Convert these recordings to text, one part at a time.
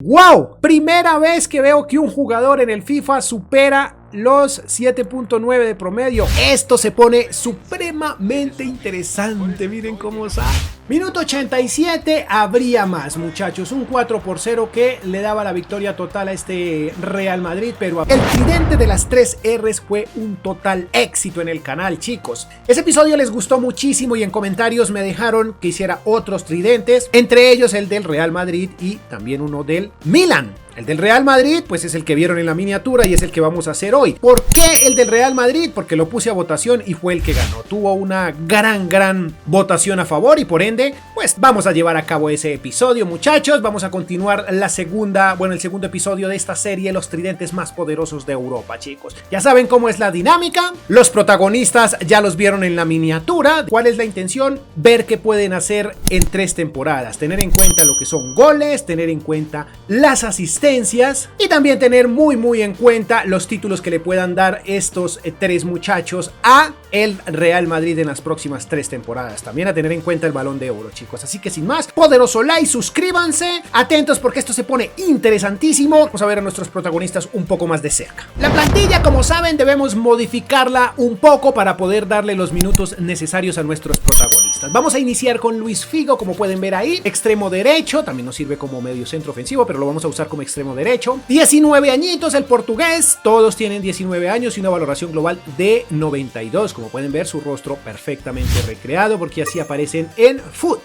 ¡Wow! Primera vez que veo que un jugador en el FIFA supera los 7.9 de promedio. Esto se pone supremamente interesante. Miren cómo sale. Minuto 87, habría más, muchachos. Un 4-0 que le daba la victoria total a este Real Madrid. Pero el tridente de las 3 R's fue un total éxito en el canal, chicos. Ese episodio les gustó muchísimo y en comentarios me dejaron que hiciera otros tridentes. Entre ellos el del Real Madrid y también uno del Milan. El del Real Madrid, pues es el que vieron en la miniatura y es el que vamos a hacer hoy. ¿Por qué el del Real Madrid? Porque lo puse a votación y fue el que ganó. Tuvo una gran votación a favor y por ende, pues vamos a llevar a cabo ese episodio, muchachos. Vamos a continuar el segundo episodio de esta serie, los tridentes más poderosos de Europa, chicos. Ya saben cómo es la dinámica. Los protagonistas ya los vieron en la miniatura. ¿Cuál es la intención? Ver qué pueden hacer en 3 temporadas. Tener en cuenta lo que son goles, tener en cuenta las asistencias y también tener muy en cuenta los títulos que le puedan dar estos 3 muchachos a el Real Madrid en las próximas 3 temporadas. También a tener en cuenta el Balón de Oro, chicos. Así que sin más, poderoso like, suscríbanse, atentos porque esto se pone interesantísimo. Vamos a ver a nuestros protagonistas un poco más de cerca. La plantilla, como saben, debemos modificarla un poco para poder darle los minutos necesarios a nuestros protagonistas. Vamos a iniciar con Luis Figo, como pueden ver ahí, extremo derecho, también nos sirve como medio centro ofensivo, pero lo vamos a usar como extremo derecho. 19 añitos el portugués, todos tienen 19 años y una valoración global de 92. Como pueden ver, su rostro perfectamente recreado porque así aparecen en FUT.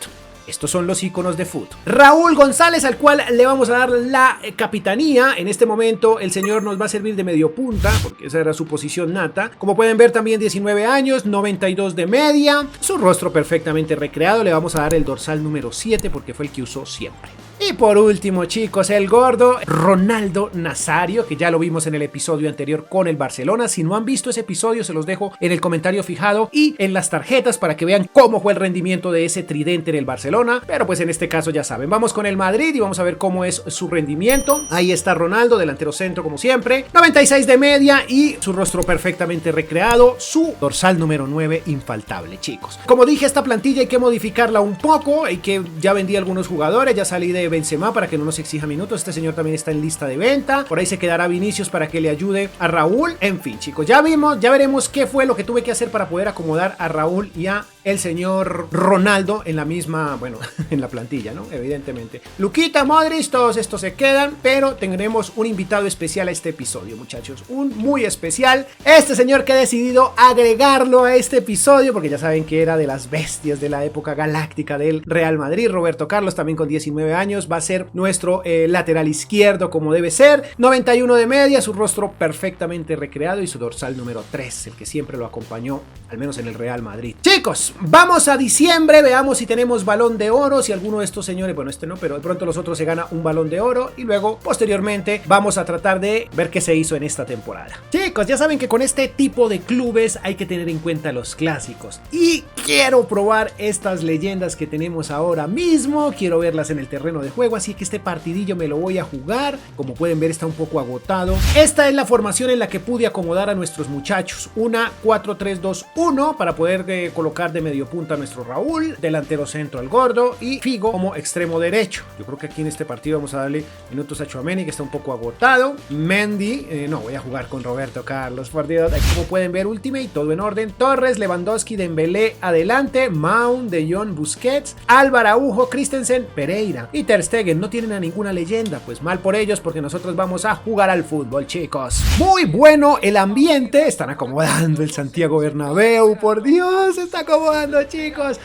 Estos son los iconos de FUT. Raúl González, al cual le vamos a dar la capitanía. En este momento el señor nos va a servir de medio punta, porque esa era su posición nata. Como pueden ver, también 19 años, 92 de media. Su rostro perfectamente recreado. Le vamos a dar el dorsal número 7 porque fue el que usó siempre. Y por último, chicos, el gordo Ronaldo Nazario, que ya lo vimos en el episodio anterior con el Barcelona. Si no han visto ese episodio, se los dejo en el comentario fijado y en las tarjetas para que vean cómo fue el rendimiento de ese tridente en el Barcelona. Pero pues en este caso ya saben, vamos con el Madrid y vamos a ver cómo es su rendimiento. Ahí está Ronaldo, delantero centro como siempre, 96 de media y su rostro perfectamente recreado, su dorsal número 9 infaltable, chicos. Como dije, esta plantilla hay que modificarla un poco, hay que ya vendí algunos jugadores, ya salí de Benzema para que no nos exija minutos. Este señor también está en lista de venta. Por ahí se quedará Vinicius para que le ayude a Raúl. En fin, chicos, ya veremos qué fue lo que tuve que hacer para poder acomodar a Raúl y a el señor Ronaldo en la misma, bueno, en la plantilla, ¿no? Evidentemente. Luquita, Modric, todos estos se quedan, pero tendremos un invitado especial a este episodio, muchachos. Un muy especial. Este señor que ha decidido agregarlo a este episodio, porque ya saben que era de las bestias de la época galáctica del Real Madrid. Roberto Carlos, también con 19 años, va a ser nuestro lateral izquierdo como debe ser. 91 de media, su rostro perfectamente recreado y su dorsal número 3, el que siempre lo acompañó, al menos en el Real Madrid. Chicos, vamos a diciembre, veamos si tenemos Balón de Oro, si alguno de estos señores, bueno, este no, pero de pronto los otros se gana un Balón de Oro y luego, posteriormente, vamos a tratar de ver qué se hizo en esta temporada. Chicos, ya saben que con este tipo de clubes hay que tener en cuenta los clásicos y quiero probar estas leyendas que tenemos ahora mismo, quiero verlas en el terreno de juego, así que este partidillo me lo voy a jugar. Como pueden ver, está un poco agotado. Esta es la formación en la que pude acomodar a nuestros muchachos, una 4-3-2-1 para poder colocar de medio punta a nuestro Raúl, delantero centro al gordo y Figo como extremo derecho. Yo creo que aquí en este partido vamos a darle minutos a Tchouaméni, que está un poco agotado. Mendy, no, voy a jugar con Roberto Carlos, por Dios. Como pueden ver, Ultimate, todo en orden. Torres, Lewandowski, Dembélé adelante, Mount, De Jong, Busquets, Alba, Araujo, Christensen, Pereira y Ter Stegen. No tienen a ninguna leyenda, pues mal por ellos, porque nosotros vamos a jugar al fútbol, chicos. Muy bueno el ambiente, están acomodando el Santiago Bernabéu, por Dios, se está acomodando, chicos.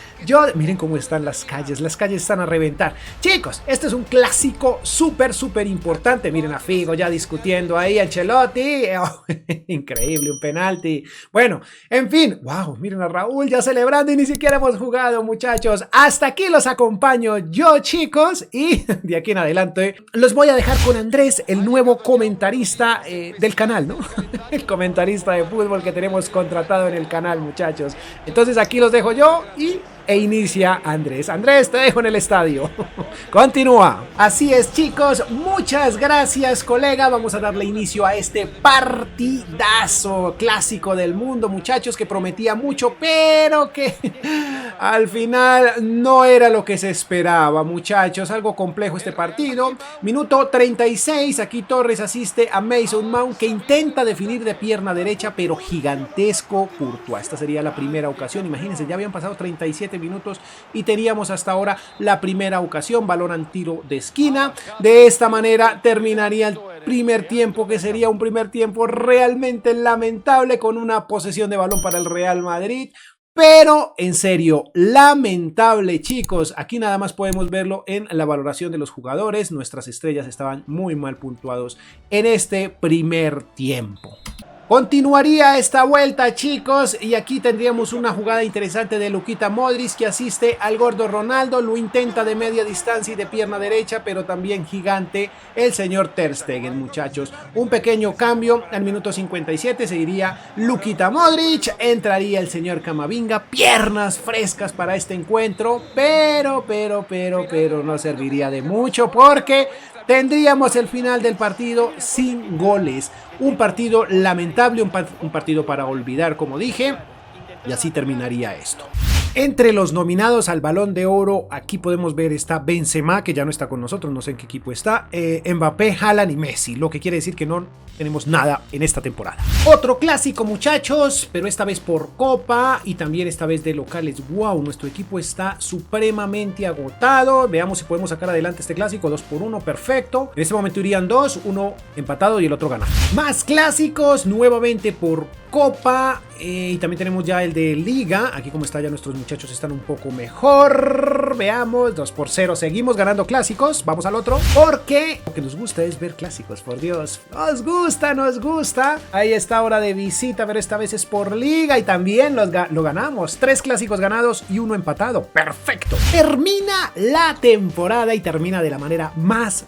Miren cómo están las calles están a reventar. Chicos, este es un clásico súper importante. Miren a Figo ya discutiendo ahí, Ancelotti. Oh, increíble, un penalti. Bueno, en fin, wow, miren a Raúl ya celebrando y ni siquiera hemos jugado, muchachos. Hasta aquí los acompaño yo, chicos, y de aquí en adelante los voy a dejar con Andrés, el nuevo comentarista del canal, ¿no? El comentarista de fútbol que tenemos contratado en el canal, muchachos. Entonces aquí los dejo yo y e inicia Andrés. Andrés, te dejo en el estadio. Continúa. Así es, chicos, muchas gracias, colega. Vamos a darle inicio a este partidazo clásico del mundo, muchachos, que prometía mucho, pero que al final no era lo que se esperaba, muchachos. Algo complejo este partido. Minuto 36, aquí Torres asiste a Mason Mount, que intenta definir de pierna derecha, pero gigantesco Courtois. Esta sería la primera ocasión. Imagínense, ya habían pasado 37 minutos y teníamos hasta ahora la primera ocasión. Valoran tiro de esquina. De esta manera terminaría el primer tiempo, que sería un primer tiempo realmente lamentable, con una posesión de balón para el Real Madrid. Pero en serio, lamentable, chicos. Aquí nada más podemos verlo en la valoración de los jugadores. Nuestras estrellas estaban muy mal puntuados en este primer tiempo. Continuaría esta vuelta, chicos, y aquí tendríamos una jugada interesante de Luka Modric, que asiste al gordo Ronaldo. Lo intenta de media distancia y de pierna derecha, pero también gigante el señor Ter Stegen, muchachos. Un pequeño cambio al minuto 57, seguiría Luka Modric, entraría el señor Camavinga. Piernas frescas para este encuentro, pero no serviría de mucho, porque tendríamos el final del partido sin goles. Un partido lamentable, un partido para olvidar, como dije. Y así terminaría esto. Entre los nominados al Balón de Oro, aquí podemos ver está Benzema, que ya no está con nosotros, no sé en qué equipo está, Mbappé, Haaland y Messi, lo que quiere decir que no tenemos nada en esta temporada. Otro clásico, muchachos, pero esta vez por Copa y también esta vez de locales. Wow, nuestro equipo está supremamente agotado. Veamos si podemos sacar adelante este clásico. 2-1, perfecto. En este momento irían dos, uno empatado y el otro ganado. Más clásicos, nuevamente por Copa, y también tenemos ya el de Liga. Aquí como está, ya nuestros muchachos están un poco mejor. Veamos, 2-0, seguimos ganando clásicos. Vamos al otro, porque lo que nos gusta es ver clásicos, por Dios. Nos gusta. Ahí está, hora de visita, pero esta vez es por Liga y también lo ganamos. 3 clásicos ganados y 1 empatado. Perfecto. Termina la temporada y termina de la manera más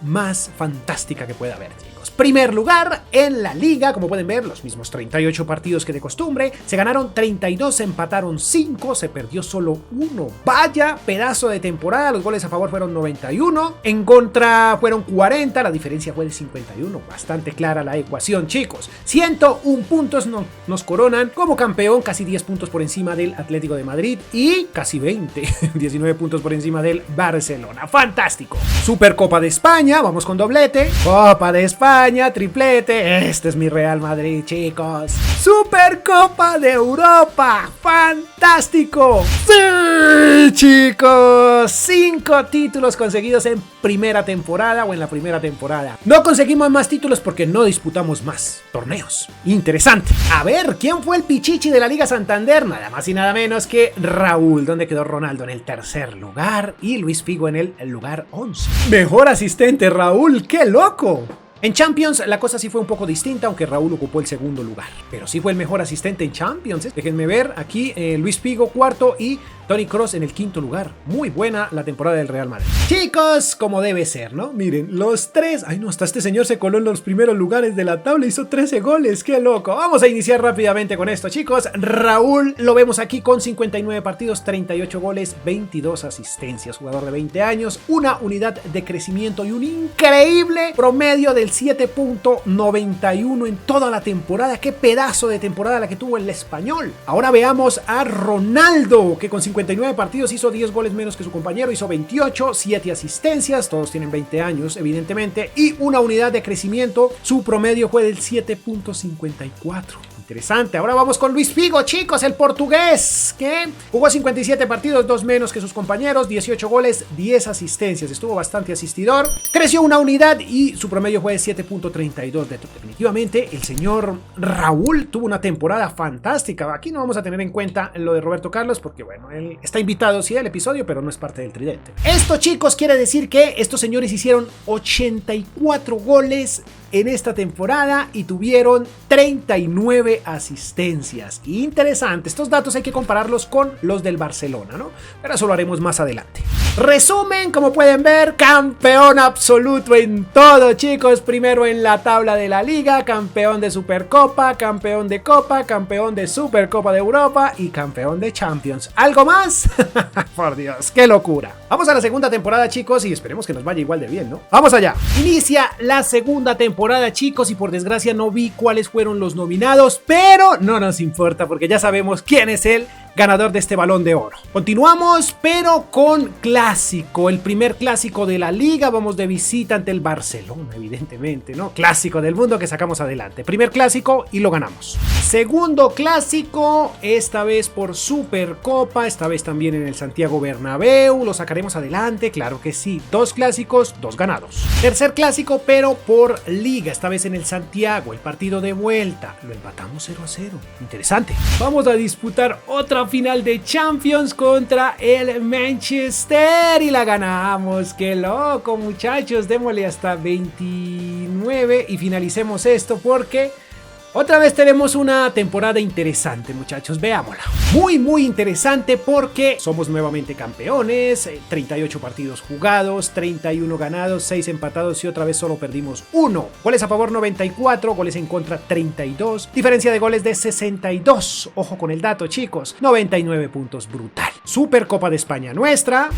fantástica que pueda haber, chicos. Primer lugar en la Liga, como pueden ver, los mismos 38 partidos que de costumbre. Se ganaron 32, se empataron 5, se perdió solo 1. Vaya pedazo de temporada. Los goles a favor fueron 91, en contra fueron 40, la diferencia fue de 51. Bastante clara la ecuación, chicos. 101 puntos nos coronan como campeón, casi 10 puntos por encima del Atlético de Madrid y casi 20, 19 puntos por encima del Barcelona. Fantástico. Supercopa de España, vamos con doblete. Copa de España, triplete. Este es mi Real Madrid, chicos. Supercopa de Europa. Fantástico. Sí, chicos. 5 títulos conseguidos en primera temporada o en la primera temporada. No conseguimos más títulos porque no disputamos más torneos. Interesante. A ver, ¿quién fue el pichichi de la Liga Santander? Nada más y nada menos que Raúl. ¿Dónde quedó Ronaldo? En el tercer lugar y Luis Figo en el lugar 11. Mejor asistente, Raúl. ¡Qué loco! En Champions la cosa sí fue un poco distinta, aunque Raúl ocupó el segundo lugar. Pero sí fue el mejor asistente en Champions. Déjenme ver aquí, Luis Figo cuarto y Toni Kroos en el quinto lugar. Muy buena la temporada del Real Madrid. Chicos, como debe ser, ¿no? Miren, los 3... Ay, no, hasta este señor se coló en los primeros lugares de la tabla. Hizo 13 goles. ¡Qué loco! Vamos a iniciar rápidamente con esto, chicos. Raúl lo vemos aquí con 59 partidos, 38 goles, 22 asistencias. Jugador de 20 años, una unidad de crecimiento y un increíble promedio del 7.91 en toda la temporada. ¡Qué pedazo de temporada la que tuvo el español! Ahora veamos a Ronaldo, que con 59 partidos hizo 10 goles menos que su compañero, hizo 28, 7 asistencias, todos tienen 20 años evidentemente, y una unidad de crecimiento, su promedio fue del 7.54. Interesante. Ahora vamos con Luis Figo, chicos, el portugués, que jugó 57 partidos, 2 menos que sus compañeros, 18 goles, 10 asistencias, estuvo bastante asistidor, creció una unidad y su promedio fue de 7.32. Definitivamente el señor Raúl tuvo una temporada fantástica. Aquí no vamos a tener en cuenta lo de Roberto Carlos porque, bueno, él está invitado sí al episodio, pero no es parte del tridente. Esto, chicos, quiere decir que estos señores hicieron 84 goles en esta temporada y tuvieron 39 asistencias. Interesante, estos datos hay que compararlos con los del Barcelona, ¿no? Pero eso lo haremos más adelante. Resumen, como pueden ver, campeón absoluto en todo, chicos. Primero en la tabla de la liga, campeón de Supercopa, campeón de Copa, campeón de Supercopa de Europa y campeón de Champions. ¿Algo más? Por Dios, qué locura. Vamos a la segunda temporada, chicos, y esperemos que nos vaya igual de bien, ¿no? Vamos allá. Inicia la segunda temporada, chicos, y por desgracia no vi cuáles fueron los nominados, pero no nos importa porque ya sabemos quién es el ganador de este Balón de Oro. Continuamos, pero con clásico, el primer clásico de la liga. Vamos de visita ante el Barcelona, evidentemente, ¿no? Clásico del mundo que sacamos adelante. Primer clásico y lo ganamos. Segundo clásico, esta vez por Supercopa, esta vez también en el Santiago Bernabéu. Lo sacaremos adelante, claro que sí. 2 clásicos, 2 ganados. Tercer clásico, pero por liga, esta vez en el Santiago, el partido de vuelta. Lo empatamos 0-0. Interesante. Vamos a disputar otra final de Champions contra el Manchester y la ganamos. ¡Qué loco, muchachos! Démosle hasta 29 y finalicemos esto porque otra vez tenemos una temporada interesante, muchachos, veámosla. Muy interesante porque somos nuevamente campeones, 38 partidos jugados, 31 ganados, 6 empatados y otra vez solo perdimos 1. Goles a favor 94, goles en contra 32, diferencia de goles de 62. Ojo con el dato, chicos, 99 puntos, brutal. Supercopa de España nuestra.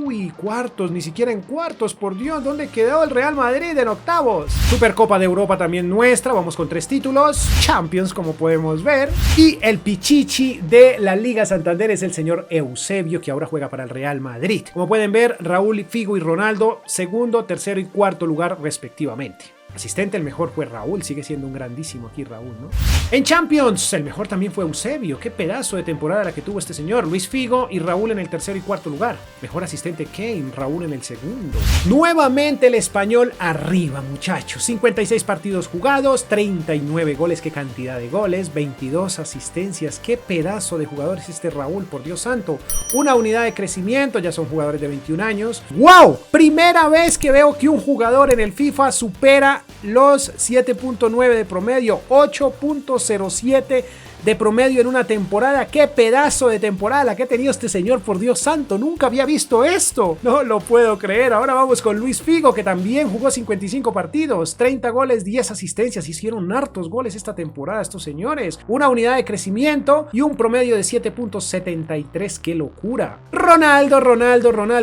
Uy, cuartos, ni siquiera en cuartos, por Dios, ¿dónde quedó el Real Madrid en octavos? Supercopa de Europa también nuestra, vamos con 3 títulos. Champions, como podemos ver, y el pichichi de la Liga Santander es el señor Eusebio, que ahora juega para el Real Madrid. Como pueden ver, Raúl, Figo y Ronaldo, segundo, tercero y cuarto lugar respectivamente. Asistente, el mejor fue Raúl, sigue siendo un grandísimo aquí Raúl, ¿no? En Champions, el mejor también fue Eusebio, qué pedazo de temporada la que tuvo este señor. Luis Figo y Raúl en el tercero y cuarto lugar. Mejor asistente Kane, Raúl en el segundo. Nuevamente el español arriba, muchachos. 56 partidos jugados, 39 goles, qué cantidad de goles, 22 asistencias, qué pedazo de jugador es este Raúl, por Dios santo. Una unidad de crecimiento, ya son jugadores de 21 años. ¡Wow! Primera vez que veo que un jugador en el FIFA supera los 7.9 de promedio, 8.07 de promedio en una temporada. ¡Qué pedazo de temporada la que ha tenido este señor, por Dios santo! Nunca había visto esto. No lo puedo creer. Ahora vamos con Luis Figo, que también jugó 55 partidos, 30 goles, 10 asistencias. Hicieron hartos goles esta temporada estos señores. Una unidad de crecimiento y un promedio de 7.73. ¡Qué locura! Ronaldo,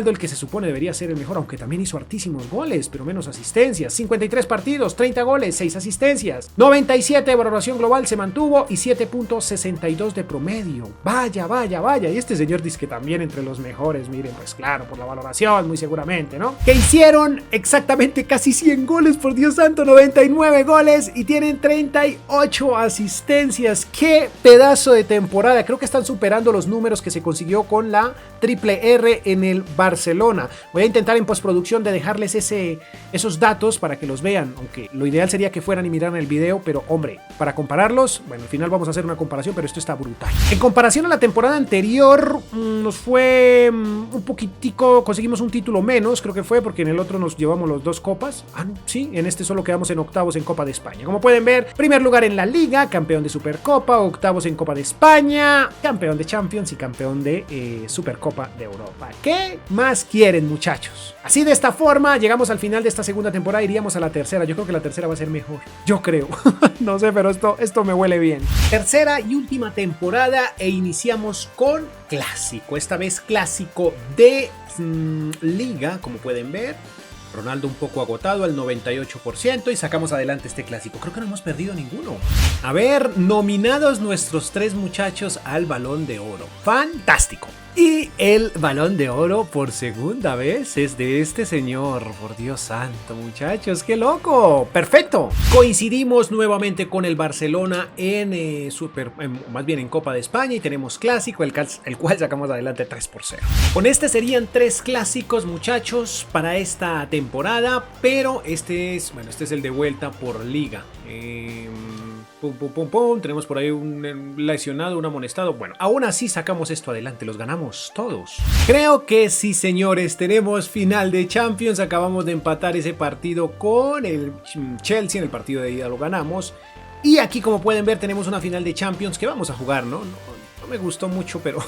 el que se supone debería ser el mejor, aunque también hizo hartísimos goles, pero menos asistencias. 53 partidos, 30 goles, 6 asistencias. 97 de valoración global se mantuvo y 7.62 de promedio. Vaya. Y este señor dice que también entre los mejores, miren, pues claro, por la valoración, muy seguramente, ¿no? Que hicieron exactamente casi 100 goles, por Dios santo, 99 goles y tienen 38 asistencias. ¡Qué pedazo de temporada! Creo que están superando los números que se consiguió con la Triple R en el Barcelona. Voy a intentar en postproducción de dejarles esos datos para que los vean, aunque lo ideal sería que fueran y miraran el video, pero hombre, para compararlos, bueno, al final vamos a hacer una comparación, pero esto está brutal. En comparación a la temporada anterior, nos fue un poquitico, conseguimos un título menos, creo que fue, porque en el otro nos llevamos los 2 copas. Sí, en este solo quedamos en octavos en Copa de España. Como pueden ver, primer lugar en la Liga, campeón de Supercopa, octavos en Copa de España, campeón de Champions y campeón de Supercopa de Europa. ¿Qué más quieren, muchachos? Así, de esta forma, llegamos al final de esta segunda temporada, iríamos a la tercera. Yo creo que la tercera va a ser mejor. Yo creo. No sé, pero esto me huele bien. Tercera y última temporada e iniciamos con clásico. Esta vez clásico de Liga, como pueden ver. Ronaldo un poco agotado al 98% y sacamos adelante este clásico. Creo que no hemos perdido ninguno. A ver, nominados nuestros 3 muchachos al Balón de Oro. Fantástico. Y el Balón de Oro por segunda vez es de este señor. Por Dios santo, muchachos, qué loco. Perfecto. Coincidimos nuevamente con el Barcelona más bien en Copa de España, y tenemos clásico, el cual sacamos adelante 3-0. Con este serían 3 clásicos, muchachos, para esta temporada. temporada, pero este es el de vuelta por liga. Tenemos por ahí un lesionado, un amonestado. Bueno, aún así sacamos esto adelante, los ganamos todos. Creo que sí, señores, tenemos final de Champions. Acabamos de empatar ese partido con el Chelsea, en el partido de ida lo ganamos. Y aquí, como pueden ver, tenemos una final de Champions que vamos a jugar, ¿no? No me gustó mucho, pero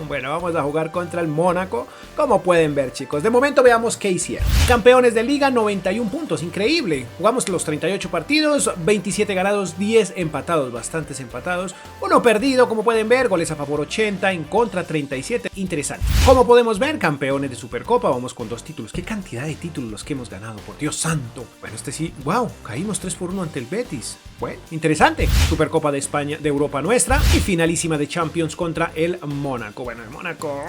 bueno, vamos a jugar contra el Mónaco, como pueden ver, chicos. De momento veamos qué hicieron. Campeones de liga, 91 puntos, increíble. Jugamos los 38 partidos, 27 ganados, 10 empatados, bastantes empatados. Uno perdido, como pueden ver, goles a favor 80, en contra 37, interesante. Como podemos ver, campeones de Supercopa, vamos con 2 títulos. Qué cantidad de títulos los que hemos ganado, por Dios santo. Bueno, este sí, wow, caímos 3-1 ante el Betis. Bueno, interesante. Supercopa de España, de Europa nuestra, y finalísima de Champions contra el Mónaco. Bueno, el Mónaco,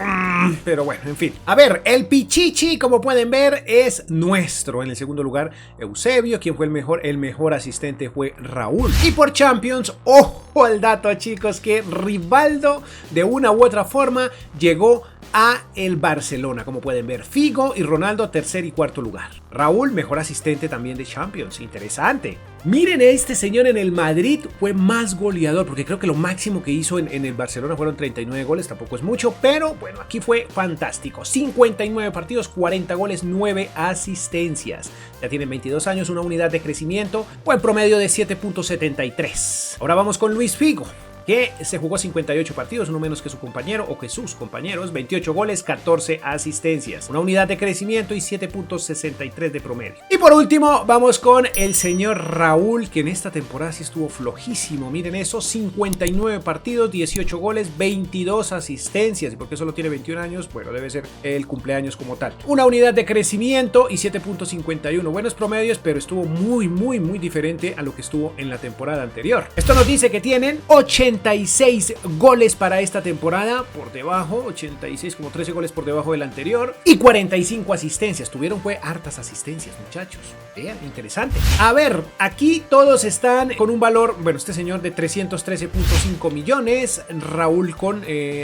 pero bueno, en fin. A ver, el Pichichi, como pueden ver, es nuestro. En el segundo lugar, Eusebio. Quien fue el mejor asistente fue Raúl. Y por Champions, ojo al dato, chicos, que Rivaldo, de una u otra forma, llegó a el Barcelona, como pueden ver. Figo y Ronaldo, tercer y cuarto lugar. Raúl, mejor asistente también de Champions. Interesante. Miren, este señor en el Madrid fue más goleador, porque creo que lo máximo que hizo en el Barcelona fueron 39 goles, tampoco es mucho, pero bueno, aquí fue fantástico. 59 partidos, 40 goles, 9 asistencias. Ya tiene 22 años, una unidad de crecimiento, buen promedio de 7.73. Ahora vamos con Luis Figo, que se jugó 58 partidos, uno menos que su compañero o que sus compañeros, 28 goles, 14 asistencias, una unidad de crecimiento y 7.63 de promedio. Y por último, vamos con el señor Raúl, que en esta temporada sí estuvo flojísimo. Miren eso, 59 partidos, 18 goles, 22 asistencias. ¿Y por qué solo tiene 21 años? Bueno, debe ser el cumpleaños como tal. Una unidad de crecimiento y 7.51. Buenos promedios, pero estuvo muy diferente a lo que estuvo en la temporada anterior. Esto nos dice que tienen 86 goles para esta temporada, por debajo, 86, como 13 goles por debajo del anterior, y 45 asistencias. Fue hartas asistencias, muchachos. Vean, interesante. A ver, aquí todos están con un valor, bueno, este señor de 313.5 millones, Raúl con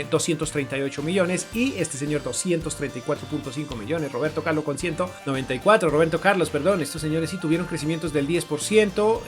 238 millones y este señor 234.5 millones, Roberto Carlos con 194, estos señores sí tuvieron crecimientos del 10%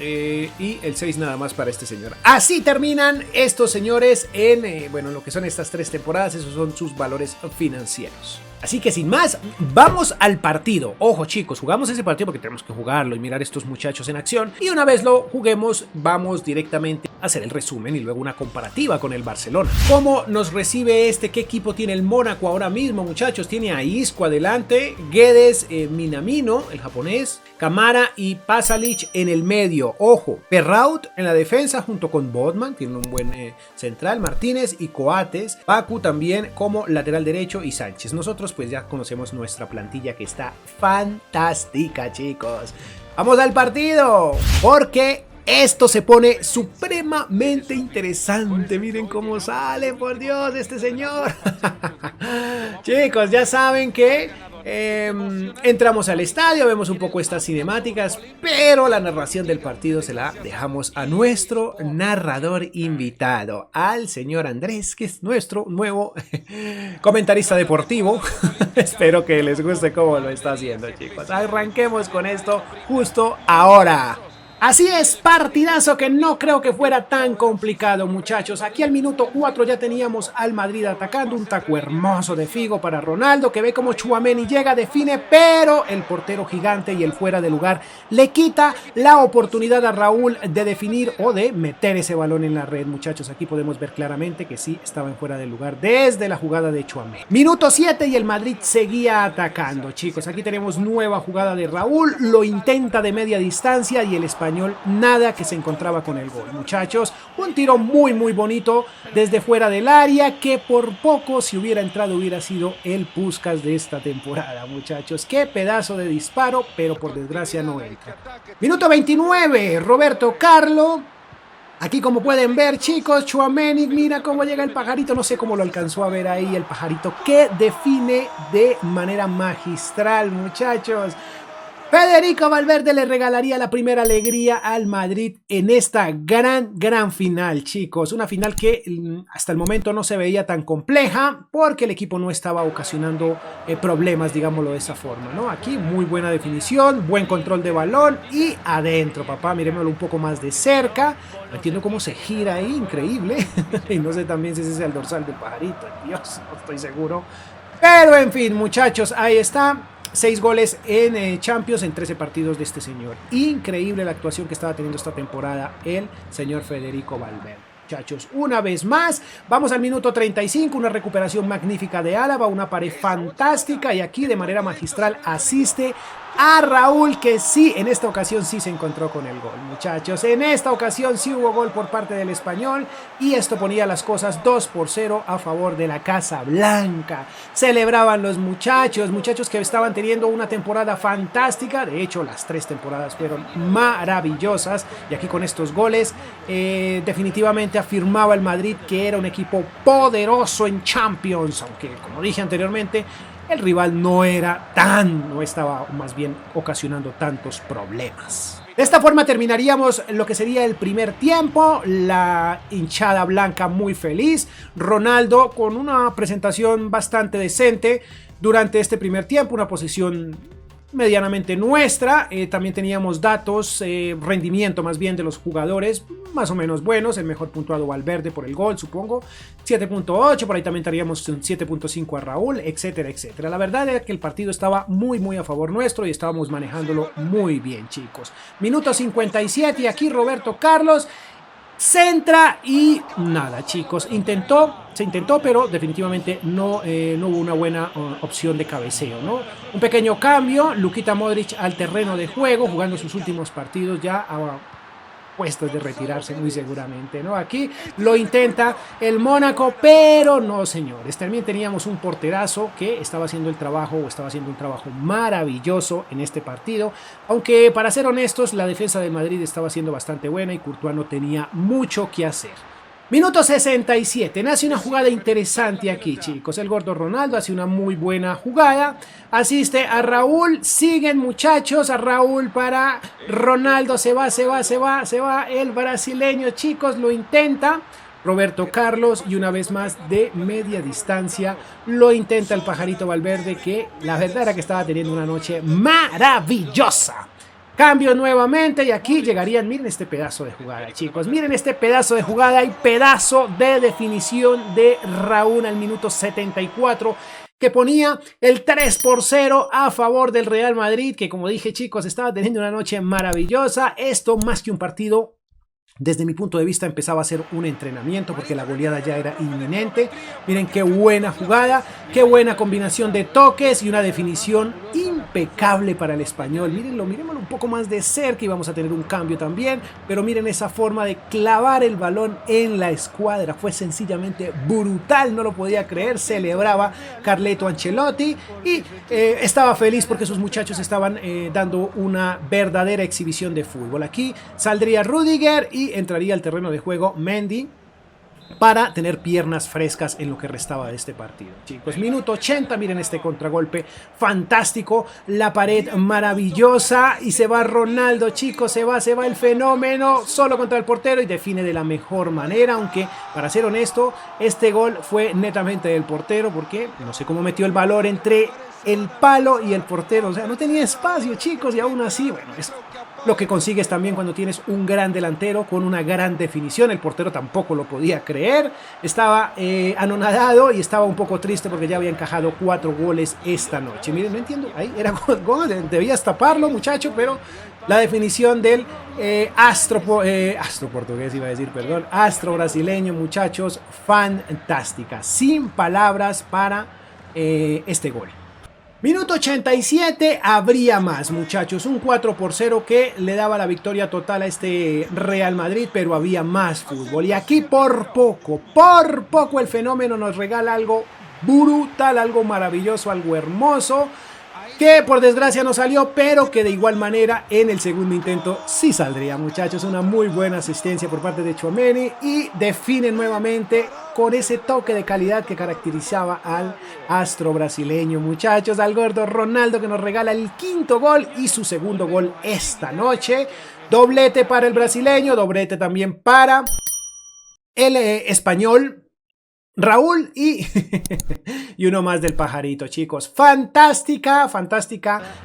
y el 6 nada más para este señor. Así terminan estos señores en, bueno, lo que son estas 3 temporadas. Esos son sus valores financieros. Así que sin más, vamos al partido. Ojo, chicos, jugamos ese partido porque tenemos que jugarlo y mirar a estos muchachos en acción. Y una vez lo juguemos, vamos directamente a hacer el resumen y luego una comparativa con el Barcelona. ¿Cómo nos recibe este? ¿Qué equipo tiene el Mónaco ahora mismo, muchachos? Tiene a Isco adelante, Guedes, Minamino, el japonés, Camara y Pasalic en el medio. Ojo, Perrault en la defensa junto con Botman, tiene un buen central, Martínez y Coates, Pacu también como lateral derecho y Sánchez. Nosotros pues ya conocemos nuestra plantilla, que está fantástica, chicos. Vamos al partido, porque esto se pone supremamente interesante. Miren cómo sale, por Dios, este señor. Chicos, ya saben que entramos al estadio, vemos un poco estas cinemáticas, pero la narración del partido se la dejamos a nuestro narrador invitado, al señor Andrés, que es nuestro nuevo comentarista deportivo. Espero que les guste cómo lo está haciendo, chicos. Arranquemos con esto justo ahora. Así es, partidazo que no creo que fuera tan complicado, muchachos. Aquí al minuto 4 ya teníamos al Madrid atacando, un taco hermoso de Figo para Ronaldo, que ve como Tchouaméni llega, define, pero el portero gigante y el fuera de lugar le quita la oportunidad a Raúl de definir o de meter ese balón en la red, muchachos. Aquí podemos ver claramente que sí estaba en fuera de lugar desde la jugada de Tchouaméni. Minuto 7 y el Madrid seguía atacando, chicos. Aquí tenemos nueva jugada de Raúl, lo intenta de media distancia y el español nada, que se encontraba con el gol, muchachos. Un tiro muy bonito desde fuera del área, que por poco, si hubiera entrado, hubiera sido el Puskás de esta temporada, muchachos. Qué pedazo de disparo, pero por desgracia no entra. Minuto 29, Roberto Carlos. Aquí, como pueden ver, chicos, Tchouaméni, mira cómo llega el pajarito, no sé cómo lo alcanzó a ver ahí el pajarito, que define de manera magistral, muchachos. Federico Valverde le regalaría la primera alegría al Madrid en esta gran final, chicos. Una final que hasta el momento no se veía tan compleja porque el equipo no estaba ocasionando problemas, digámoslo de esa forma, ¿no? Aquí muy buena definición, buen control de balón y adentro, papá. Miremoslo un poco más de cerca. No entiendo cómo se gira ahí, increíble. Y no sé también si ese es el dorsal del pajarito. Dios, no estoy seguro. Pero en fin, muchachos, ahí está. 6 goles en Champions en 13 partidos de este señor. Increíble la actuación que estaba teniendo esta temporada el señor Federico Valverde. Muchachos, una vez más, vamos al minuto 35, una recuperación magnífica de Álava, una pared fantástica y aquí de manera magistral asiste a Raúl, que sí, en esta ocasión sí se encontró con el gol, muchachos. En esta ocasión sí hubo gol por parte del Español y esto ponía las cosas 2-0 a favor de la Casa Blanca. Celebraban los muchachos que estaban teniendo una temporada fantástica. De hecho, las 3 temporadas fueron maravillosas y aquí con estos goles definitivamente afirmaba el Madrid que era un equipo poderoso en Champions, aunque como dije anteriormente, el rival no estaba más bien ocasionando tantos problemas. De esta forma terminaríamos lo que sería el primer tiempo, la hinchada blanca muy feliz, Ronaldo con una presentación bastante decente durante este primer tiempo, una posesión medianamente nuestra. También teníamos datos, rendimiento más bien de los jugadores más o menos buenos, el mejor puntuado Valverde por el gol, supongo, 7.8, por ahí también estaríamos 7.5 a Raúl, etcétera, etcétera. La verdad es que el partido estaba muy a favor nuestro y estábamos manejándolo muy bien, chicos. Minuto 57 y aquí Roberto Carlos centra y nada, chicos, se intentó, pero definitivamente no hubo una buena opción de cabeceo, ¿no? Un pequeño cambio, Luka Modric al terreno de juego, jugando sus últimos partidos ya a puestos de retirarse muy seguramente, ¿no? Aquí lo intenta el Mónaco, pero no, señores. También teníamos un porterazo que estaba haciendo un trabajo maravilloso en este partido, aunque para ser honestos, la defensa de Madrid estaba siendo bastante buena y Courtois no tenía mucho que hacer. Minuto 67, nace una jugada interesante aquí, chicos. El gordo Ronaldo hace una muy buena jugada, asiste a Raúl, siguen muchachos, a Raúl para Ronaldo, se va el brasileño, chicos, lo intenta Roberto Carlos y una vez más de media distancia lo intenta el pajarito Valverde, que la verdad era que estaba teniendo una noche maravillosa. Cambio nuevamente y aquí llegarían, miren este pedazo de jugada, chicos, miren este pedazo de jugada y pedazo de definición de Raúl al minuto 74 que ponía el 3-0 a favor del Real Madrid, que como dije, chicos, estaba teniendo una noche maravillosa. Esto más que un partido, desde mi punto de vista empezaba a ser un entrenamiento porque la goleada ya era inminente. Miren qué buena jugada, qué buena combinación de toques y una definición impecable para el Español. Mírenlo, miremoslo un poco más de cerca y vamos a tener un cambio también. Pero miren esa forma de clavar el balón en la escuadra. Fue sencillamente brutal, no lo podía creer. Celebraba Carleto Ancelotti y estaba feliz porque sus muchachos estaban dando una verdadera exhibición de fútbol. Aquí saldría Rudiger y entraría al terreno de juego Mendy para tener piernas frescas en lo que restaba de este partido, chicos. Minuto 80, miren este contragolpe fantástico, la pared maravillosa y se va Ronaldo, chicos, se va el fenómeno solo contra el portero y define de la mejor manera, aunque para ser honesto, este gol fue netamente del portero porque no sé cómo metió el balón entre el palo y el portero, o sea, no tenía espacio, chicos, y aún así, bueno, es lo que consigues también cuando tienes un gran delantero con una gran definición. El portero tampoco lo podía creer, estaba anonadado y estaba un poco triste porque ya había encajado 4 goles esta noche. Miren, no entiendo, ahí era gol, debías taparlo, muchacho, pero la definición del astro portugués, iba a decir, perdón, astro brasileño, muchachos, fantástica, sin palabras para este gol. Minuto 87, habría más, muchachos, un 4-0 que le daba la victoria total a este Real Madrid, pero había más fútbol. Y aquí por poco el fenómeno nos regala algo brutal, algo maravilloso, algo hermoso. que por desgracia no salió, pero que de igual manera en el segundo intento sí saldría, muchachos. Una muy buena asistencia por parte de Tchouaméni y define nuevamente con ese toque de calidad que caracterizaba al astro brasileño, muchachos, al gordo Ronaldo, que nos regala el quinto gol y su segundo gol esta noche. Doblete para el brasileño, doblete también para el español Raúl y uno más del pajarito, chicos. Fantástica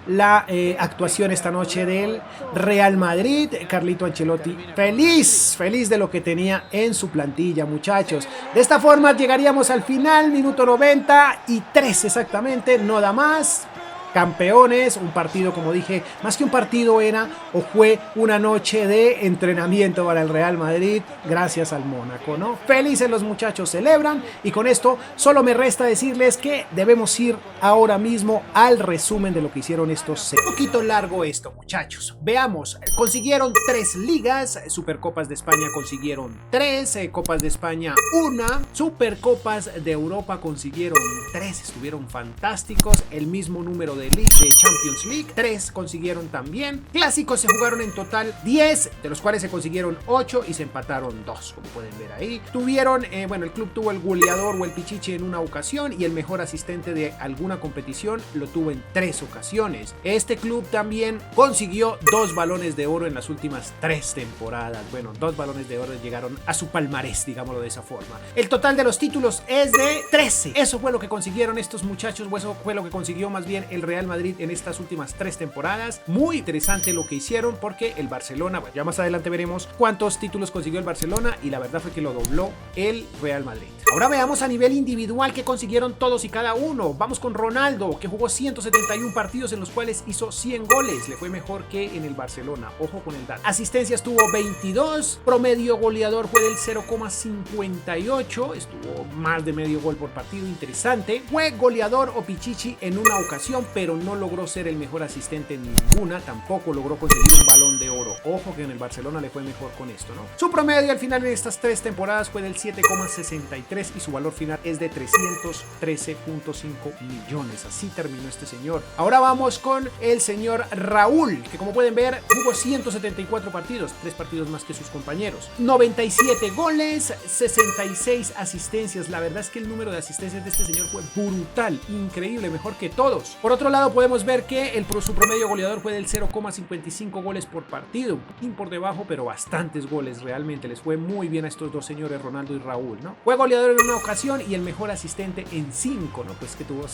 la actuación esta noche del Real Madrid. Carlito Ancelotti feliz de lo que tenía en su plantilla, muchachos. De esta forma llegaríamos al final, minuto 93 exactamente, no da más. Campeones, un partido, como dije, más que un partido era o fue una noche de entrenamiento para el Real Madrid, gracias al Mónaco, ¿no? Felices los muchachos, celebran, y con esto solo me resta decirles que debemos ir ahora mismo al resumen de lo que hicieron estos. Un poquito largo esto, muchachos. Veamos, consiguieron 3 ligas, Supercopas de España consiguieron 3, Copas de España 1, Supercopas de Europa consiguieron 3, estuvieron fantásticos, el mismo número de Champions League, 3 consiguieron también. Clásicos se jugaron en total 10, de los cuales se consiguieron 8 y se empataron 2, como pueden ver ahí. Tuvieron, bueno, el club tuvo el goleador o el pichichi en una ocasión y el mejor asistente de alguna competición lo tuvo en 3 ocasiones. Este club también consiguió 2 balones de oro en las últimas 3 temporadas. Bueno, 2 balones de oro llegaron a su palmarés, digámoslo de esa forma. El total de los títulos es de 13. Eso fue lo que consiguieron estos muchachos, o eso fue lo que consiguió más bien el Real Madrid en estas últimas 3 temporadas. Muy interesante lo que hicieron, porque el Barcelona, bueno, ya más adelante veremos cuántos títulos consiguió el Barcelona, y la verdad fue que lo dobló el Real Madrid. Ahora veamos a nivel individual que consiguieron todos y cada uno. Vamos con Ronaldo, que jugó 171 partidos en los cuales hizo 100 goles. Le fue mejor que en el Barcelona. Ojo con el dato. Asistencias tuvo 22. Promedio goleador fue del 0,58. Estuvo más de medio gol por partido. Interesante. Fue goleador o pichichi en una ocasión, pero no logró ser el mejor asistente en ninguna. Tampoco logró conseguir un balón de oro. Ojo que en el Barcelona le fue mejor con esto, ¿no? Su promedio al final de estas 3 temporadas fue del 7,63 y su valor final es de 313.5 millones. Así terminó este señor. Ahora vamos con el señor Raúl, que como pueden ver jugó 174 partidos, 3 partidos más que sus compañeros, 97 goles, 66 asistencias. La verdad es que el número de asistencias de este señor fue brutal, increíble, mejor que todos. Por otro lado podemos ver que su promedio goleador fue del 0,55 goles por partido, un poquín por debajo, pero bastantes goles. Realmente les fue muy bien a estos dos señores, Ronaldo y Raúl, ¿no? Fue goleador en una ocasión y el mejor asistente en 5, ¿no? Pues que tuvo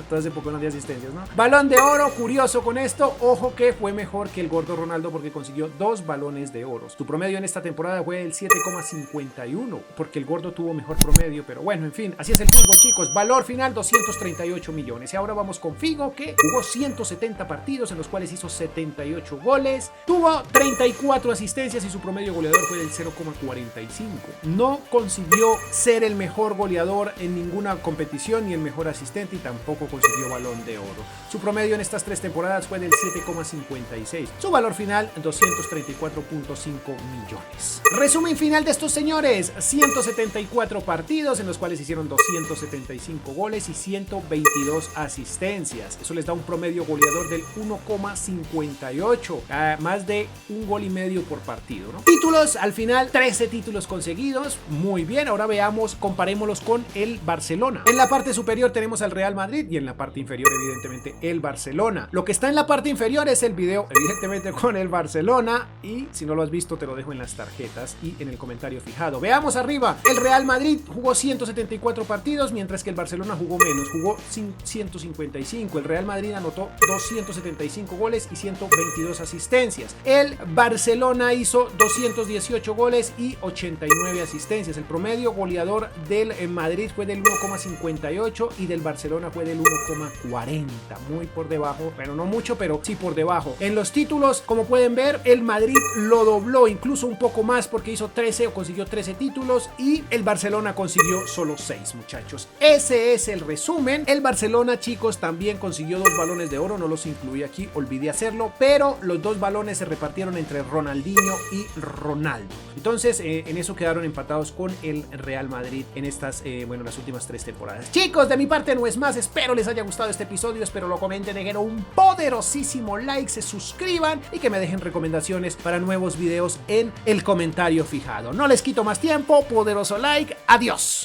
todo ese poco de asistencias, ¿no? Balón de oro, curioso con esto, ojo que fue mejor que el gordo Ronaldo porque consiguió 2 balones de oro. Su promedio en esta temporada fue el 7,51 porque el gordo tuvo mejor promedio, pero bueno, en fin, así es el fútbol, chicos. Valor final 238 millones. Y ahora vamos con Figo, que jugó 170 partidos en los cuales hizo 78 goles, tuvo 34 asistencias y su promedio goleador fue del 0,45. No consiguió ser el mejor goleador en ninguna competición ni el mejor asistente, y tampoco consiguió balón de oro. Su promedio en estas 3 temporadas fue del 7,56. Su valor final 234.5 millones. Resumen final de estos señores: 174 partidos en los cuales hicieron 275 goles y 122 asistencias. Eso les da un promedio goleador del 1,58, más de un gol y medio por partido, ¿no? Títulos, al final 13 títulos conseguidos, muy bien. Ahora veamos, comparémoslos con el Barcelona. En la parte superior tenemos al Real Madrid y en la parte inferior evidentemente el Barcelona. Lo que está en la parte inferior es el video evidentemente con el Barcelona, y si no lo has visto te lo dejo en las tarjetas y en el comentario fijado. Veamos arriba, el Real Madrid jugó 174 partidos mientras que el Barcelona jugó menos, jugó 155. El Real Madrid anotó 275 goles y 122 asistencias. El Barcelona hizo 218 goles y 89 asistencias. El promedio goleador del Madrid fue del 1,58 y del Barcelona fue del 1,40, muy por debajo, bueno, no mucho, pero sí por debajo. En los títulos, como pueden ver, el Madrid lo dobló, incluso un poco más, porque hizo 13 o consiguió 13 títulos y el Barcelona consiguió solo 6, muchachos. Ese es el resumen. El Barcelona, chicos, también también consiguió 2 balones de oro, no los incluí aquí, olvidé hacerlo, pero los 2 balones se repartieron entre Ronaldinho y Ronaldo. Entonces en eso quedaron empatados con el Real Madrid en estas, las últimas 3 temporadas. Chicos, de mi parte no es más, espero les haya gustado este episodio, espero lo comenten, dejen un poderosísimo like, se suscriban y que me dejen recomendaciones para nuevos videos en el comentario fijado. No les quito más tiempo, poderoso like, adiós.